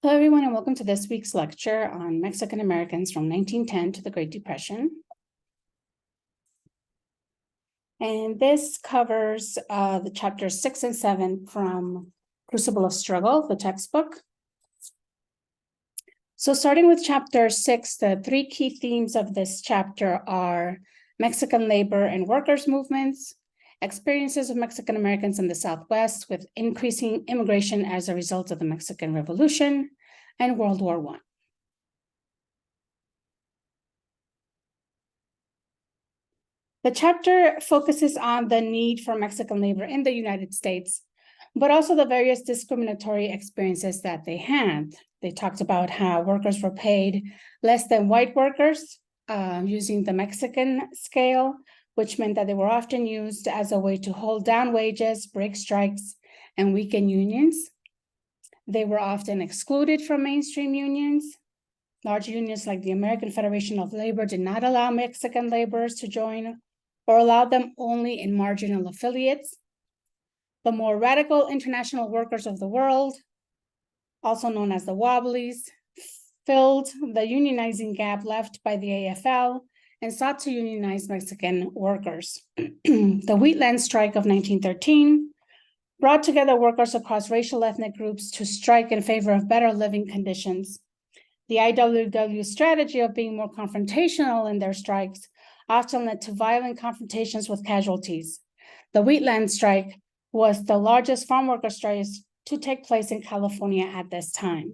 Hello, everyone, and welcome to this week's lecture on Mexican Americans from 1910 to the Great Depression. And this covers the chapters 6 and 7 from Crucible of Struggle, the textbook. So starting with chapter 6, the three key themes of this chapter are Mexican labor and workers' movements, experiences of Mexican Americans in the Southwest with increasing immigration as a result of the Mexican Revolution, and World War I. The chapter focuses on the need for Mexican labor in the United States, but also the various discriminatory experiences that they had. They talked about how workers were paid less than white workers using the Mexican scale, which meant that they were often used as a way to hold down wages, break strikes, and weaken unions. They were often excluded from mainstream unions. Large unions like the American Federation of Labor did not allow Mexican laborers to join or allowed them only in marginal affiliates. The more radical international workers of the world, also known as the Wobblies, filled the unionizing gap left by the AFL and sought to unionize Mexican workers. The Wheatland Strike of 1913 brought together workers across racial ethnic groups to strike in favor of better living conditions. The IWW strategy of being more confrontational in their strikes often led to violent confrontations with casualties. The Wheatland Strike was the largest farm worker strike to take place in California at this time.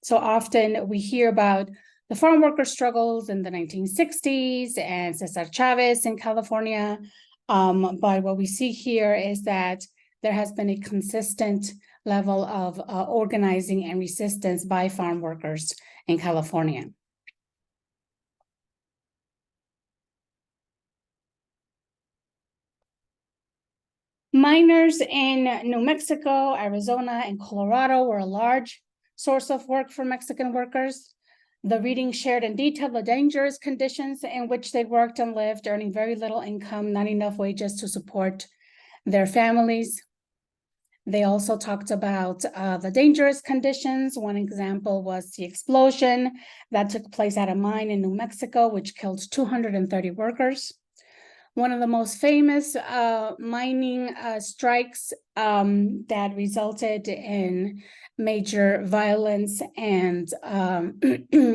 So often we hear about the farm worker struggles in the 1960s and Cesar Chavez in California. But what we see here is that there has been a consistent level of organizing and resistance by farm workers in California. Miners in New Mexico, Arizona, and Colorado were a large source of work for Mexican workers. The reading shared in detail the dangerous conditions in which they worked and lived, earning very little income, not enough wages to support their families. They also talked about the dangerous conditions. One example was the explosion that took place at a mine in New Mexico, which killed 230 workers. One of the most famous mining strikes that resulted in major violence and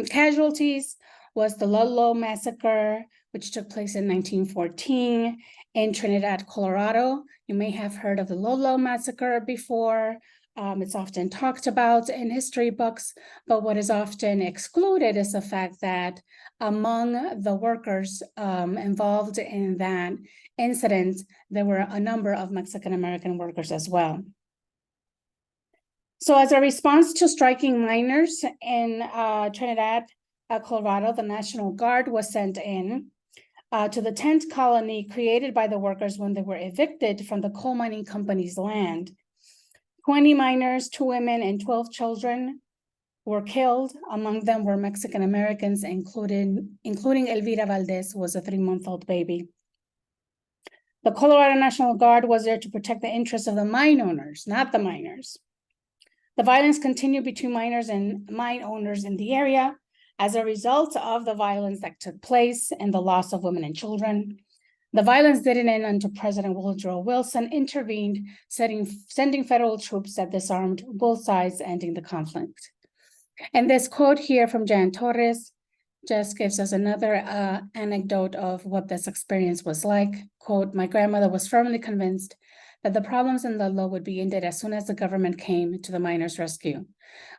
casualties was the Lolo Massacre, which took place in 1914 in Trinidad, Colorado. You may have heard of the Lolo Massacre before. It's often talked about in history books, but what is often excluded is the fact that among the workers involved in that incident, there were a number of Mexican American workers as well. So as a response to striking miners in Trinidad, Colorado, the National Guard was sent in to the tent colony created by the workers when they were evicted from the coal mining company's land. 20 miners, 2 women, and 12 children were killed. Among them were Mexican Americans, including Elvira Valdez, who was a 3-month-old baby. The Colorado National Guard was there to protect the interests of the mine owners, not the miners. The violence continued between miners and mine owners in the area as a result of the violence that took place and the loss of women and children. The violence didn't end until President Woodrow Wilson intervened, sending federal troops that disarmed both sides, ending the conflict. And this quote here from Jan Torres just gives us another anecdote of what this experience was like. Quote, "My grandmother was firmly convinced that the problems in Ludlow would be ended as soon as the government came to the miners' rescue.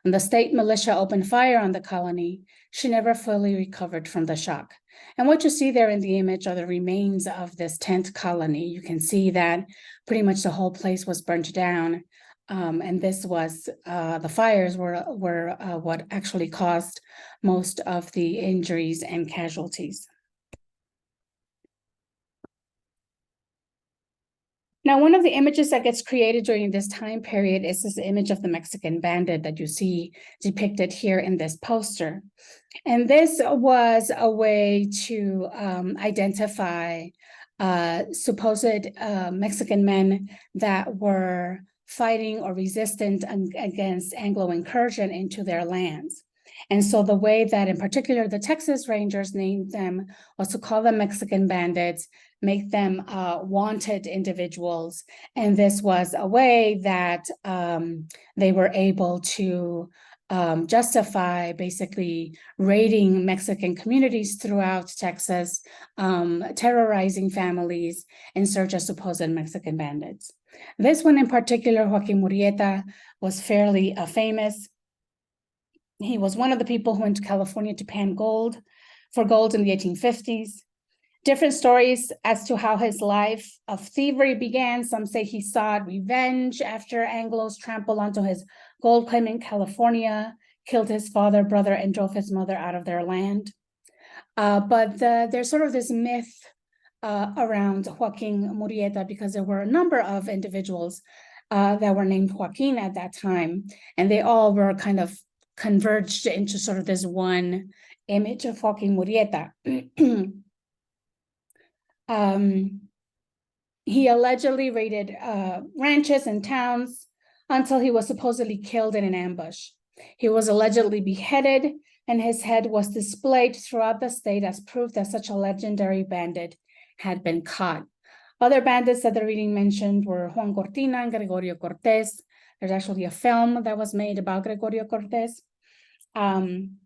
When the state militia opened fire on the colony, she never fully recovered from the shock." And what you see there in the image are the remains of this tent colony. You can see that pretty much the whole place was burnt down. And this was, the fires were what actually caused most of the injuries and casualties. Now, one of the images that gets created during this time period is this image of the Mexican bandit that you see depicted here in this poster. And this was a way to identify supposed Mexican men that were fighting or resistant against Anglo incursion into their lands. And so the way that in particular the Texas Rangers named them was to call them Mexican bandits, make them wanted individuals. And this was a way that they were able to justify basically raiding Mexican communities throughout Texas, terrorizing families in search of supposed Mexican bandits. This one in particular, Joaquin Murrieta, was fairly famous. He was one of the people who went to California to pan gold in the 1850s. Different stories as to how his life of thievery began. Some say he sought revenge after Anglos trampled onto his gold claim in California, killed his father, brother, and drove his mother out of their land. But there's sort of this myth around Joaquin Murrieta because there were a number of individuals that were named Joaquin at that time, and they all were kind of converged into sort of this one image of Joaquin Murrieta. He allegedly raided ranches and towns until he was supposedly killed in an ambush. He was allegedly beheaded, and his head was displayed throughout the state as proof that such a legendary bandit had been caught. Other bandits that the reading mentioned were Juan Cortina and Gregorio Cortes. There's actually a film that was made about Gregorio Cortes. And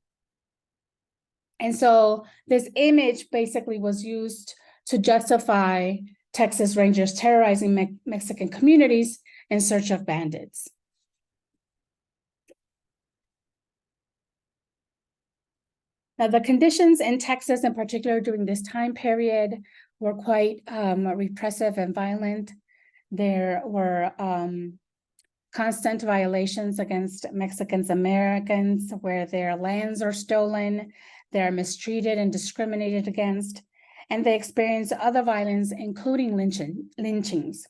so this image basically was used to justify Texas Rangers terrorizing Mexican communities in search of bandits. Now, the conditions in Texas, in particular during this time period, were quite repressive and violent. There were constant violations against Mexicans Americans, where their lands are stolen, they're mistreated and discriminated against, and they experience other violence, including lynchings.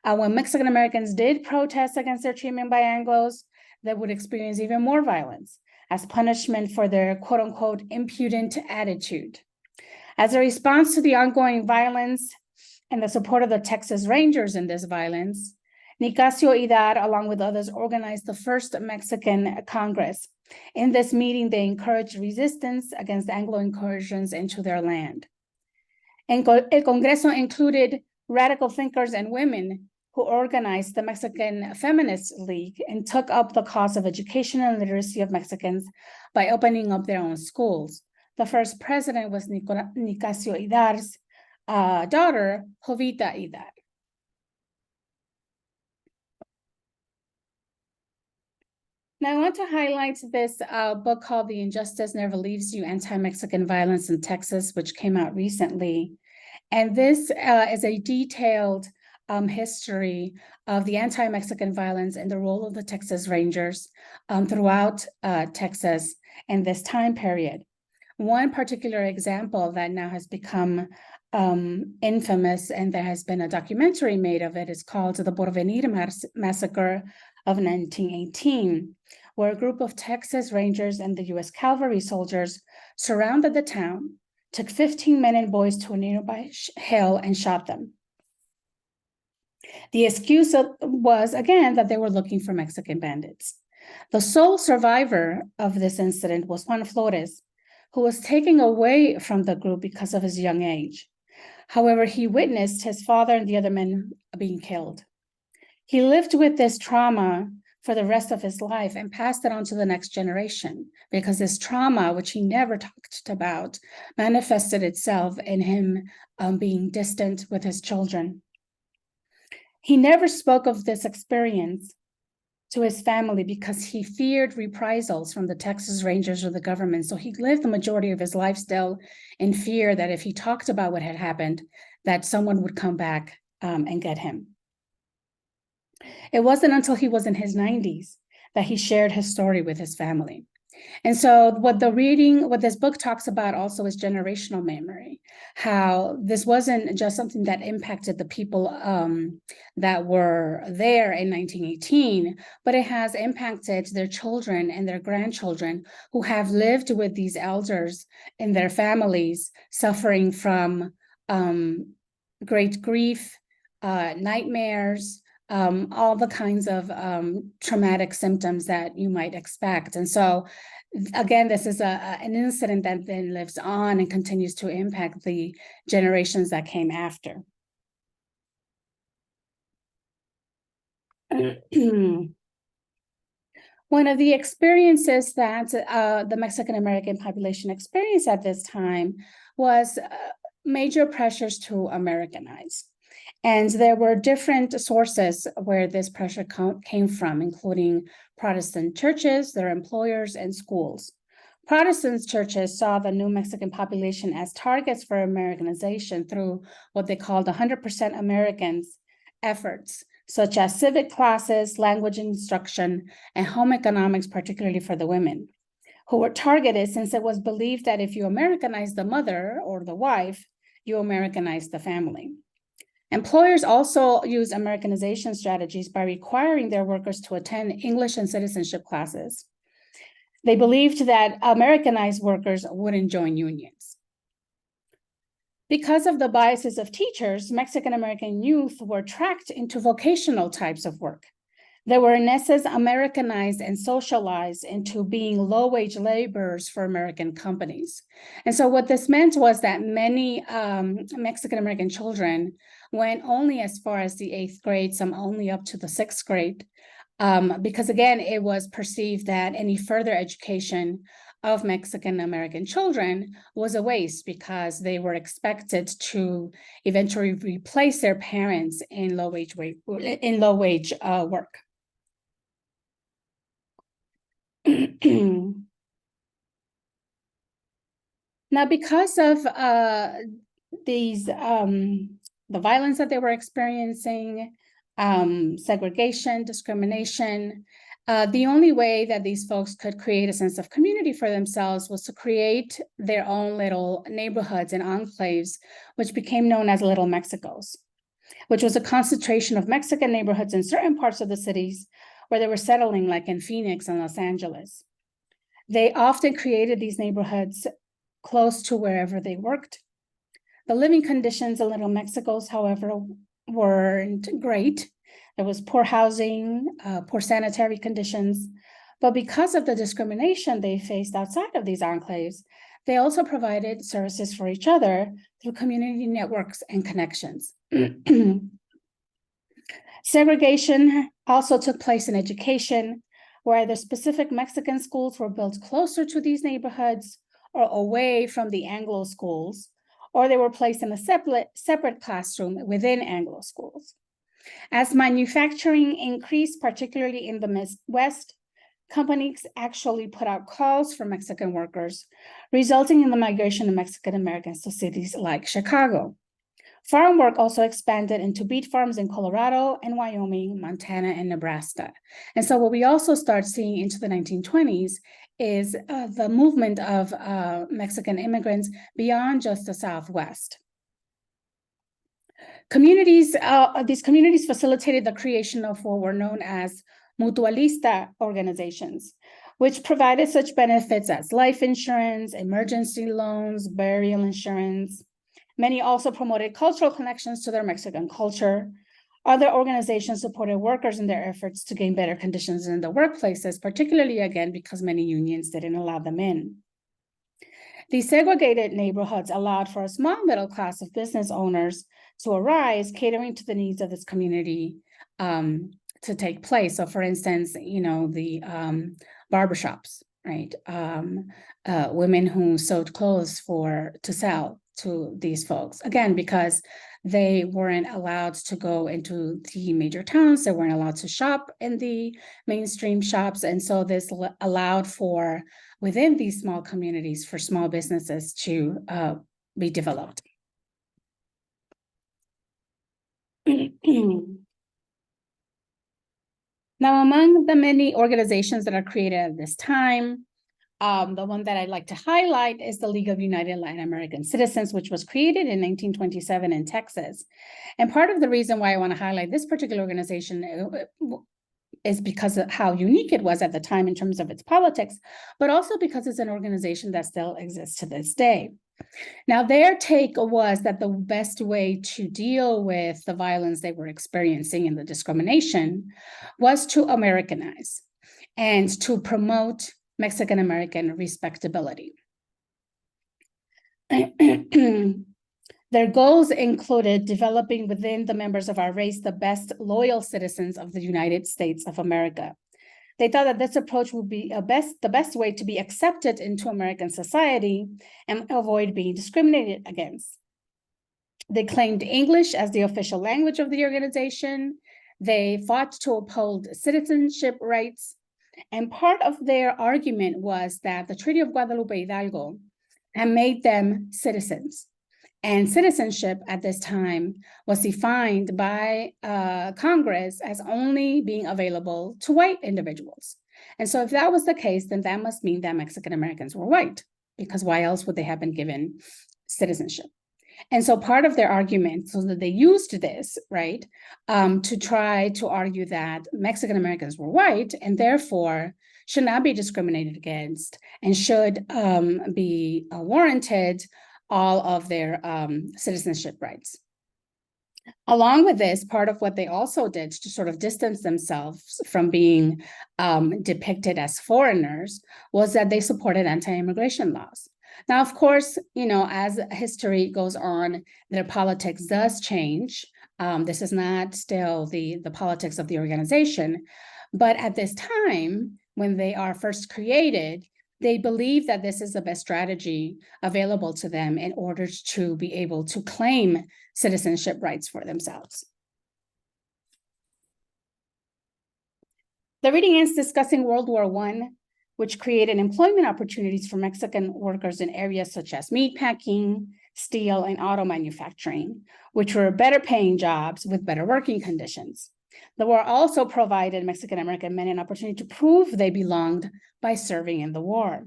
When Mexican Americans did protest against their treatment by Anglos, they would experience even more violence as punishment for their quote unquote impudent attitude. As a response to the ongoing violence and the support of the Texas Rangers in this violence, Nicasio Idar, along with others, organized the first Mexican Congress. In this meeting, they encouraged resistance against Anglo incursions into their land. El Congreso included radical thinkers and women who organized the Mexican Feminist League and took up the cause of education and literacy of Mexicans by opening up their own schools. The first president was Nicasio Idar's daughter, Jovita Idar. Now, I want to highlight this book called The Injustice Never Leaves You, Anti-Mexican Violence in Texas, which came out recently. And this is a detailed history of the anti-Mexican violence and the role of the Texas Rangers throughout Texas in this time period. One particular example that now has become infamous, and there has been a documentary made of it, is called the Porvenir Massacre of 1918, where a group of Texas Rangers and the U.S. cavalry soldiers surrounded the town, took 15 men and boys to a nearby hill and shot them. The excuse was, again, that they were looking for Mexican bandits. The sole survivor of this incident was Juan Flores, who was taken away from the group because of his young age. However, he witnessed his father and the other men being killed. He lived with this trauma for the rest of his life and passed it on to the next generation, because this trauma, which he never talked about, manifested itself in him being distant with his children. He never spoke of this experience to his family because he feared reprisals from the Texas Rangers or the government. So he lived the majority of his life still in fear that if he talked about what had happened, that someone would come back and get him. It wasn't until he was in his 90s that he shared his story with his family. And so what this book talks about also is generational memory, how this wasn't just something that impacted the people that were there in 1918, but it has impacted their children and their grandchildren who have lived with these elders in their families, suffering from great grief, nightmares, all the kinds of traumatic symptoms that you might expect. And so, again, this is an incident that then lives on and continues to impact the generations that came after. One of the experiences that the Mexican American population experienced at this time was major pressures to Americanize. And there were different sources where this pressure came from, including Protestant churches, their employers, and schools. Protestant churches saw the new Mexican population as targets for Americanization through what they called 100% Americans efforts, such as civic classes, language instruction, and home economics, particularly for the women, who were targeted since it was believed that if you Americanize the mother or the wife, you Americanize the family. Employers also use Americanization strategies by requiring their workers to attend English and citizenship classes. They believed that Americanized workers wouldn't join unions. Because of the biases of teachers, Mexican American youth were tracked into vocational types of work. They were in essence Americanized and socialized into being low-wage laborers for American companies. And so what this meant was that many Mexican American children went only as far as the 8th grade, some only up to the 6th grade, because again, it was perceived that any further education of Mexican American children was a waste because they were expected to eventually replace their parents in low-wage work. Now, because of the violence that they were experiencing, segregation, discrimination, the only way that these folks could create a sense of community for themselves was to create their own little neighborhoods and enclaves, which became known as Little Mexicos, which was a concentration of Mexican neighborhoods in certain parts of the cities where they were settling, like in Phoenix and Los Angeles. They often created these neighborhoods close to wherever they worked. The living conditions in Little Mexicos, however, weren't great. There was poor housing, poor sanitary conditions, but because of the discrimination they faced outside of these enclaves, they also provided services for each other through community networks and connections. Segregation also took place in education, where the specific Mexican schools were built closer to these neighborhoods or away from the Anglo schools, or they were placed in a separate classroom within Anglo schools. As manufacturing increased, particularly in the West, companies actually put out calls for Mexican workers, resulting in the migration of Mexican Americans to cities like Chicago. Farm work also expanded into beet farms in Colorado and Wyoming, Montana, and Nebraska. And so what we also start seeing into the 1920s is the movement of Mexican immigrants beyond just the Southwest. These communities facilitated the creation of what were known as mutualista organizations, which provided such benefits as life insurance, emergency loans, burial insurance. Many also promoted cultural connections to their Mexican culture. Other organizations supported workers in their efforts to gain better conditions in the workplaces, particularly, again, because many unions didn't allow them in. These segregated neighborhoods allowed for a small middle class of business owners to arise, catering to the needs of this community to take place. So, for instance, the barbershops, right? Women who sewed clothes to sell to these folks, again, because they weren't allowed to go into the major towns, they weren't allowed to shop in the mainstream shops, and so this allowed for, within these small communities, for small businesses to be developed. Now, among the many organizations that are created at this time, the one that I'd like to highlight is the League of United Latin American Citizens, which was created in 1927 in Texas. And part of the reason why I want to highlight this particular organization is because of how unique it was at the time in terms of its politics, but also because it's an organization that still exists to this day. Now, their take was that the best way to deal with the violence they were experiencing and the discrimination was to Americanize and to promote Mexican-American respectability. Their goals included developing within the members of our race the best loyal citizens of the United States of America. They thought that this approach would be the best way to be accepted into American society and avoid being discriminated against. They claimed English as the official language of the organization. They fought to uphold citizenship rights. And part of their argument was that the Treaty of Guadalupe Hidalgo had made them citizens. And citizenship at this time was defined by Congress as only being available to white individuals. And so if that was the case, then that must mean that Mexican Americans were white, because why else would they have been given citizenship? And so part of their argument, so that they used this, right, to try to argue that Mexican Americans were white and therefore should not be discriminated against and should be warranted all of their citizenship rights. Along with this, part of what they also did to sort of distance themselves from being depicted as foreigners was that they supported anti-immigration laws. Now, of course, you know, as history goes on, their politics does change. This is not still the politics of the organization, but at this time, when they are first created, they believe that this is the best strategy available to them in order to be able to claim citizenship rights for themselves. The reading ends discussing World War I, which created employment opportunities for Mexican workers in areas such as meatpacking, steel, and auto manufacturing, which were better paying jobs with better working conditions. The war also provided Mexican-American men an opportunity to prove they belonged by serving in the war.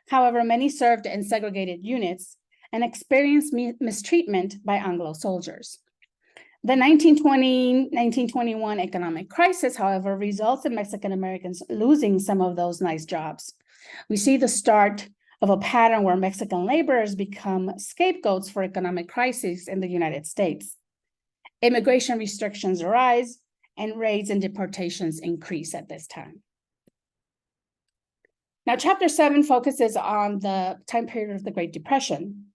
However, many served in segregated units and experienced mistreatment by Anglo soldiers. The 1920-1921 economic crisis, however, results in Mexican-Americans losing some of those nice jobs. We see the start of a pattern where Mexican laborers become scapegoats for economic crises in the United States. Immigration restrictions arise, and raids and deportations increase at this time. Now, Chapter 7 focuses on the time period of the Great Depression.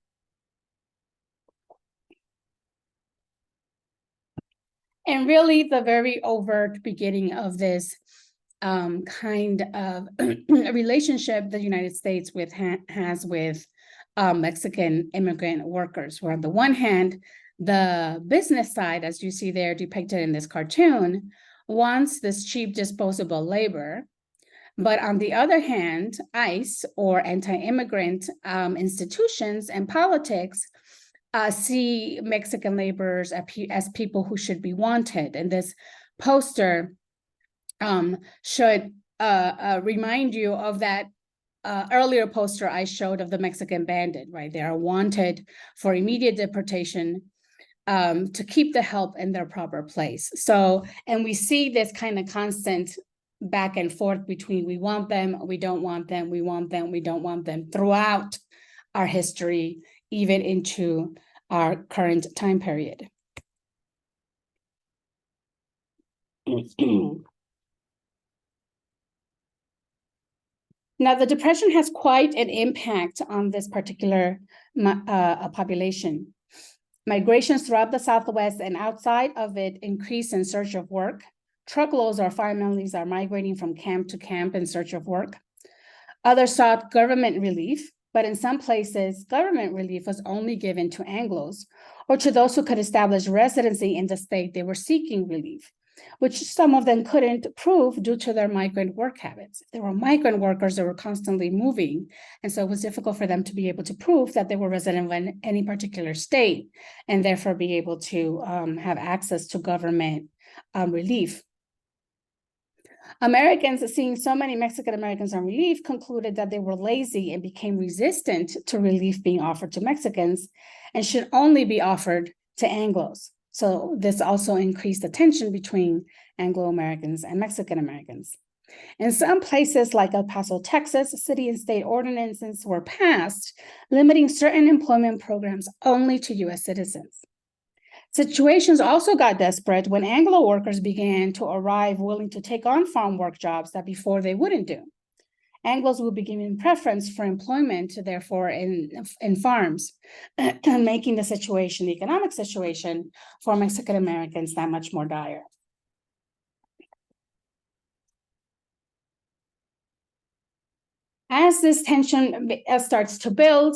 And really the very overt beginning of this kind of relationship the United States has with Mexican immigrant workers, where on the one hand, the business side, as you see there depicted in this cartoon, wants this cheap disposable labor. But on the other hand, ICE, or anti-immigrant institutions and politics, see Mexican laborers as people who should be wanted. And this poster should remind you of that earlier poster I showed of the Mexican bandit, right? They are wanted for immediate deportation to keep the help in their proper place. So, and we see this kind of constant back and forth between we want them, we don't want them, we want them, we don't want them throughout our history, even into our current time period. Now, the Depression has quite an impact on this particular population. Migrations throughout the Southwest and outside of it increase in search of work. Truckloads or families are migrating from camp to camp in search of work. Others sought government relief, but in some places, government relief was only given to Anglos or to those who could establish residency in the state they were seeking relief, which some of them couldn't prove due to their migrant work habits. They were migrant workers that were constantly moving, and so it was difficult for them to be able to prove that they were resident in any particular state and therefore be able to have access to government relief. Americans, seeing so many Mexican Americans on relief, concluded that they were lazy and became resistant to relief being offered to Mexicans and should only be offered to Anglos. So this also increased the tension between Anglo-Americans and Mexican Americans. In some places like El Paso, Texas, city and state ordinances were passed limiting certain employment programs only to U.S. citizens. Situations also got desperate when Anglo workers began to arrive willing to take on farm work jobs that before they wouldn't do. Anglos would be given preference for employment, therefore, in farms, making the economic situation for Mexican Americans that much more dire. As this tension starts to build,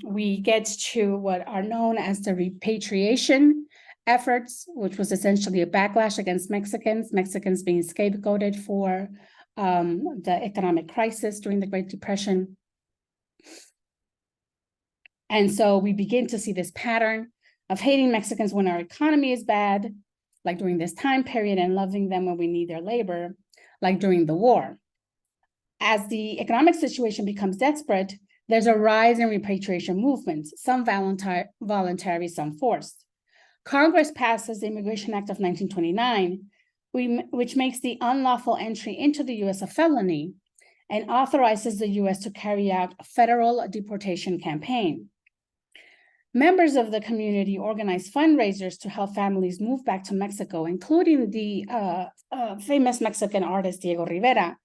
we get to what are known as the repatriation efforts, which was essentially a backlash against Mexicans being scapegoated for the economic crisis during the Great Depression. And so we begin to see this pattern of hating Mexicans when our economy is bad, like during this time period, and loving them when we need their labor, like during the war. As the economic situation becomes desperate, there's a rise in repatriation movements, some voluntary, some forced. Congress passes the Immigration Act of 1929, which makes the unlawful entry into the U.S. a felony and authorizes the U.S. to carry out a federal deportation campaign. Members of the community organized fundraisers to help families move back to Mexico, including the famous Mexican artist Diego Rivera,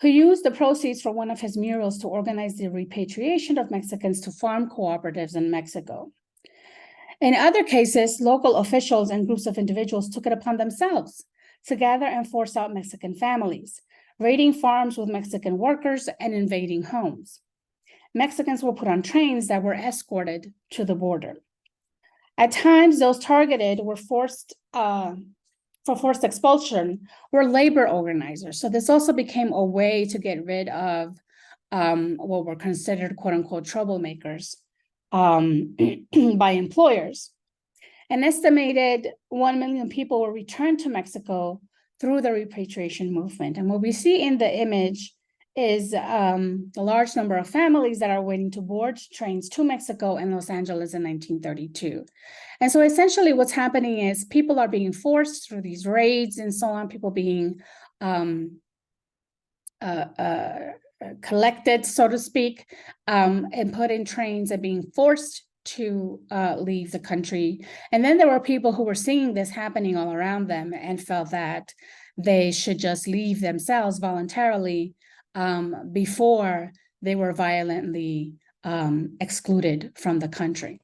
who used the proceeds for one of his murals to organize the repatriation of Mexicans to farm cooperatives in Mexico. In other cases, local officials and groups of individuals took it upon themselves to gather and force out Mexican families, raiding farms with Mexican workers and invading homes. Mexicans were put on trains that were escorted to the border. At times, those targeted were for forced expulsion were labor organizers. So this also became a way to get rid of what were considered quote unquote troublemakers by employers. An estimated 1 million people were returned to Mexico through the repatriation movement. And what we see in the image is the large number of families that are waiting to board trains to Mexico and Los Angeles in 1932. And so essentially what's happening is people are being forced through these raids and so on, people being collected, so to speak, and put in trains and being forced to leave the country. And then there were people who were seeing this happening all around them and felt that they should just leave themselves voluntarily before they were violently excluded from the country.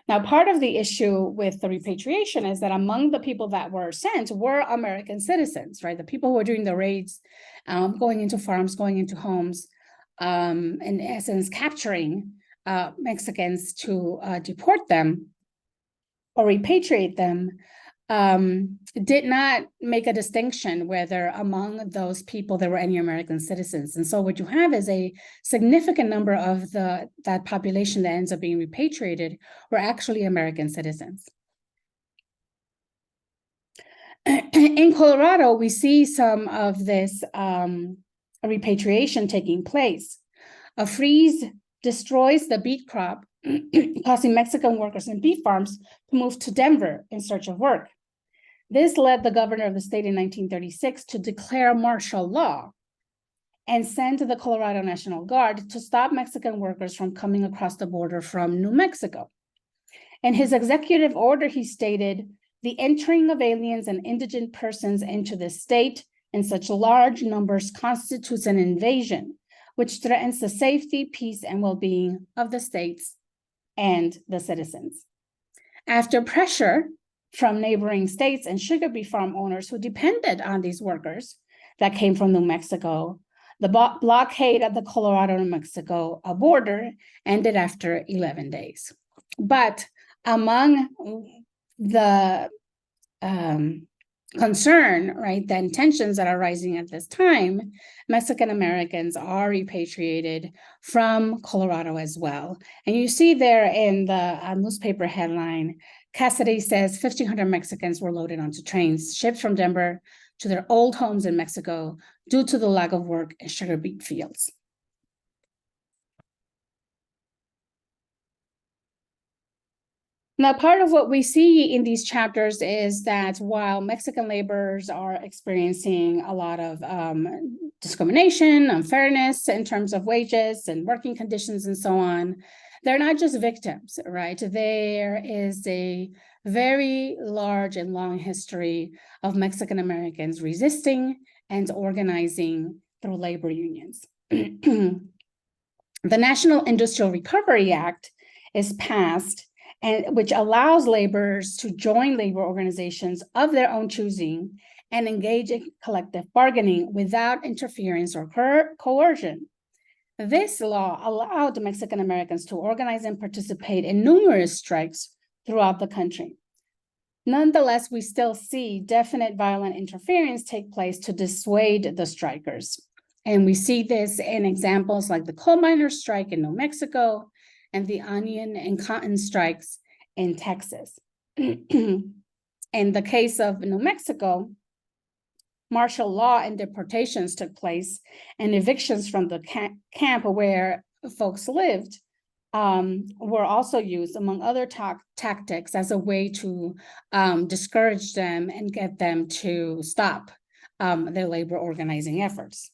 Now, part of the issue with the repatriation is that among the people that were sent were American citizens, right? The people who were doing the raids, going into farms, going into homes, in essence, capturing Mexicans to deport them or repatriate them, did not make a distinction whether among those people there were any American citizens. And so what you have is a significant number of that population that ends up being repatriated were actually American citizens. In Colorado, we see some of this repatriation taking place. A freeze destroys the beet crop, causing Mexican workers in beet farms to move to Denver in search of work. This led the governor of the state in 1936 to declare martial law and send the Colorado National Guard to stop Mexican workers from coming across the border from New Mexico. In his executive order, he stated, "The entering of aliens and indigent persons into the state in such large numbers constitutes an invasion, which threatens the safety, peace, and well-being of the states and the citizens." After pressure from neighboring states and sugar beet farm owners who depended on these workers that came from New Mexico, the blockade at the Colorado-New Mexico border ended after 11 days. But among the concern, right, the intentions that are rising at this time, Mexican Americans are repatriated from Colorado as well. And you see there in the newspaper headline, Cassidy says 1,500 Mexicans were loaded onto trains shipped from Denver to their old homes in Mexico due to the lack of work in sugar beet fields. Now, part of what we see in these chapters is that while Mexican laborers are experiencing a lot of discrimination, unfairness in terms of wages and working conditions and so on, they're not just victims, right? There is a very large and long history of Mexican Americans resisting and organizing through labor unions. The National Industrial Recovery Act is passed, and which allows laborers to join labor organizations of their own choosing and engage in collective bargaining without interference or coercion. This law allowed Mexican Americans to organize and participate in numerous strikes throughout the country. Nonetheless, we still see definite violent interference take place to dissuade the strikers. And we see this in examples like the coal miners' strike in New Mexico and the onion and cotton strikes in Texas. In the case of New Mexico, martial law and deportations took place, and evictions from the camp where folks lived were also used, among other tactics, as a way to discourage them and get them to stop their labor organizing efforts.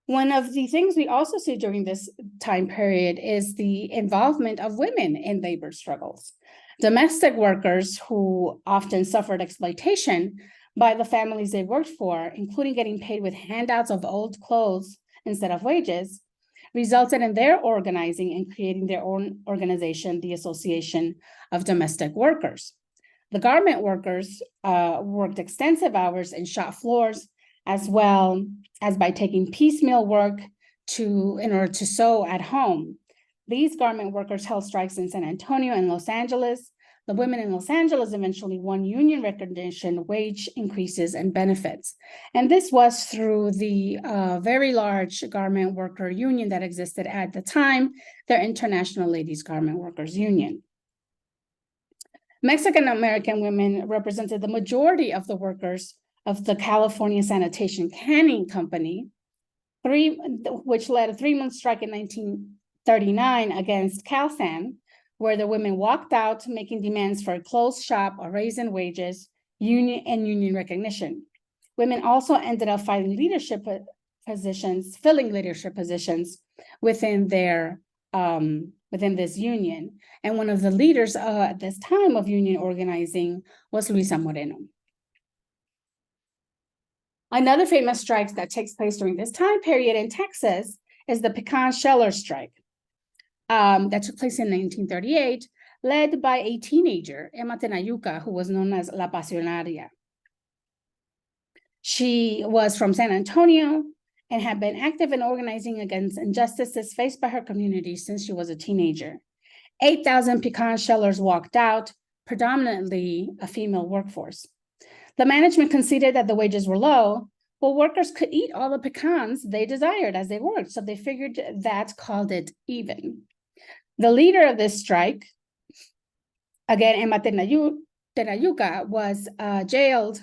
One of the things we also see during this time period is the involvement of women in labor struggles. Domestic workers who often suffered exploitation by the families they worked for, including getting paid with handouts of old clothes instead of wages, resulted in their organizing and creating their own organization, the Association of Domestic Workers. The garment workers worked extensive hours in shop floors, as well as by taking piecemeal work in order to sew at home. These garment workers held strikes in San Antonio and Los Angeles. The women in Los Angeles eventually won union recognition, wage increases, and benefits. And this was through the very large garment worker union that existed at the time, the International Ladies Garment Workers Union. Mexican American women represented the majority of the workers of the California Sanitation Canning Company, which led a 3-month strike in 1939 against CalSan, where the women walked out making demands for a closed shop, a raise in wages, union recognition. Women also ended up filling leadership positions within their within this union. And one of the leaders at this time of union organizing was Luisa Moreno. Another famous strike that takes place during this time period in Texas is the pecan sheller strike that took place in 1938, led by a teenager, Emma Tenayuca, who was known as La Pasionaria. She was from San Antonio and had been active in organizing against injustices faced by her community since she was a teenager. 8,000 pecan shellers walked out, predominantly a female workforce. The management conceded that the wages were low, but workers could eat all the pecans they desired as they worked, so they figured that called it even. The leader of this strike, again, Emma Tenayuca, was jailed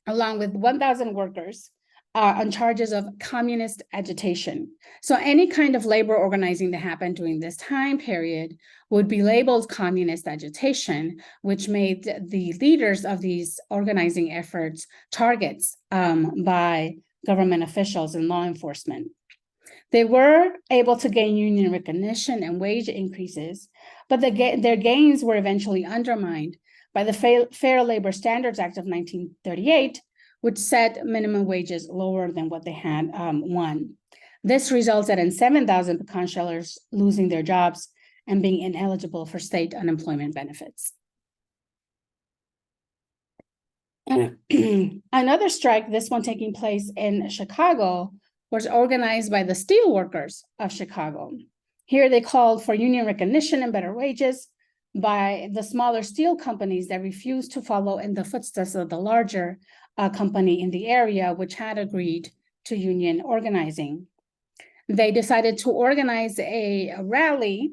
along with 1,000 workers on charges of communist agitation. So any kind of labor organizing that happened during this time period would be labeled communist agitation, which made the leaders of these organizing efforts targets by government officials and law enforcement. They were able to gain union recognition and wage increases, but their gains were eventually undermined by the Fair Labor Standards Act of 1938, which set minimum wages lower than what they had won. This resulted in 7,000 pecan shellers losing their jobs and being ineligible for state unemployment benefits. Another strike, this one taking place in Chicago, was organized by the steel workers of Chicago. Here they called for union recognition and better wages by the smaller steel companies that refused to follow in the footsteps of the larger company in the area, which had agreed to union organizing. They decided to organize a rally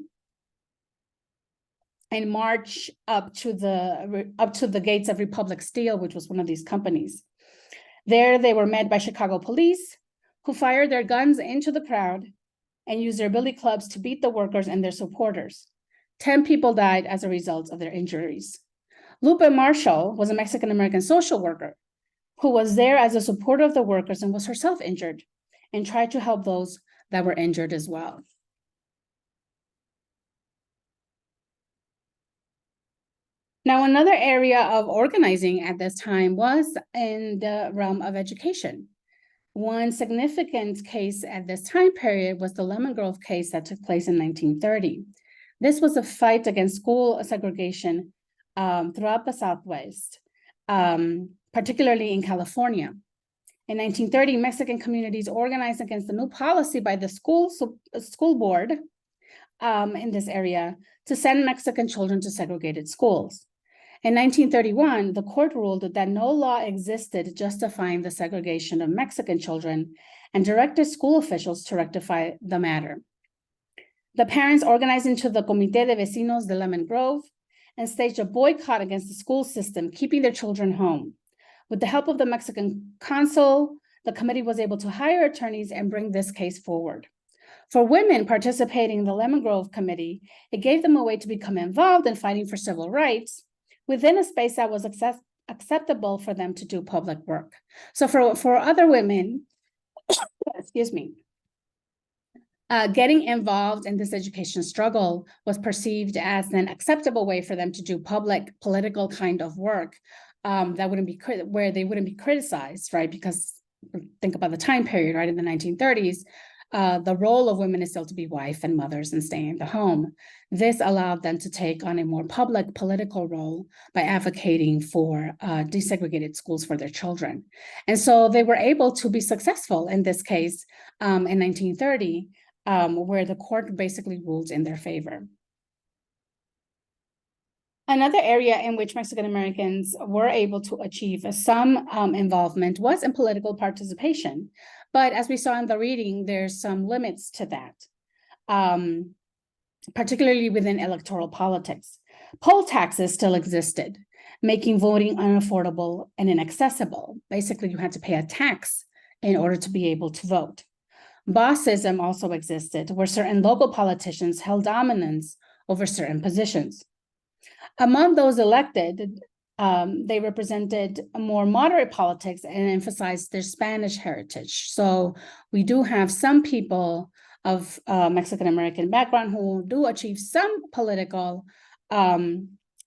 and march up to the gates of Republic Steel, which was one of these companies. There they were met by Chicago police, who fired their guns into the crowd and used their billy clubs to beat the workers and their supporters. 10 people died as a result of their injuries. Lupe Marshall was a Mexican-American social worker who was there as a supporter of the workers and was herself injured and tried to help those that were injured as well. Now, another area of organizing at this time was in the realm of education. One significant case at this time period was the Lemon Grove case that took place in 1930. This was a fight against school segregation throughout the Southwest, particularly in California. In 1930, Mexican communities organized against the new policy by the school board in this area to send Mexican children to segregated schools. In 1931, the court ruled that no law existed justifying the segregation of Mexican children and directed school officials to rectify the matter. The parents organized into the Comité de Vecinos de Lemon Grove and staged a boycott against the school system, keeping their children home. With the help of the Mexican consul, the committee was able to hire attorneys and bring this case forward. For women participating in the Lemon Grove Committee, it gave them a way to become involved in fighting for civil rights within a space that was acceptable for them to do public work. So for other women, excuse me, getting involved in this education struggle was perceived as an acceptable way for them to do public political kind of work that wouldn't be where they wouldn't be criticized, right? Because think about the time period, right? In the 1930s, the role of women is still to be wife and mothers and stay in the home. This allowed them to take on a more public political role by advocating for desegregated schools for their children. And so they were able to be successful in this case in 1930, where the court basically ruled in their favor. Another area in which Mexican Americans were able to achieve some involvement was in political participation. But as we saw in the reading, there's some limits to that, particularly within electoral politics. Poll taxes still existed, making voting unaffordable and inaccessible. Basically, you had to pay a tax in order to be able to vote. Bossism also existed, where certain local politicians held dominance over certain positions. Among those elected, they represented a more moderate politics and emphasized their Spanish heritage. So we do have some people of Mexican-American background who do achieve some political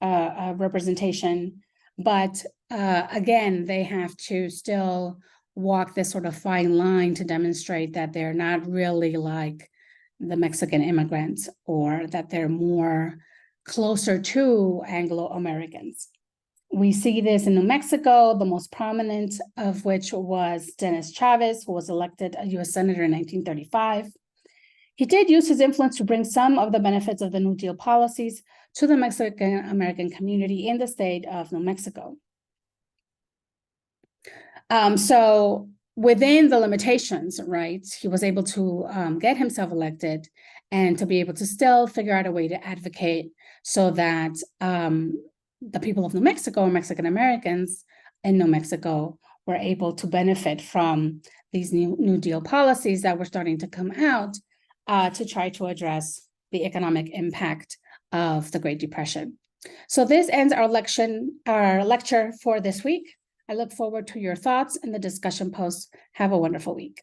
representation, but again, they have to still walk this sort of fine line to demonstrate that they're not really like the Mexican immigrants, or that they're more closer to Anglo-Americans. We see this in New Mexico, the most prominent of which was Dennis Chavez, who was elected a US Senator in 1935. He did use his influence to bring some of the benefits of the New Deal policies to the Mexican-American community in the state of New Mexico. So within the limitations, right, he was able to get himself elected and to be able to still figure out a way to advocate so that the people of New Mexico, or Mexican Americans in New Mexico, were able to benefit from these New Deal policies that were starting to come out to try to address the economic impact of the Great Depression. So this ends our lecture for this week. I look forward to your thoughts in the discussion post. Have a wonderful week.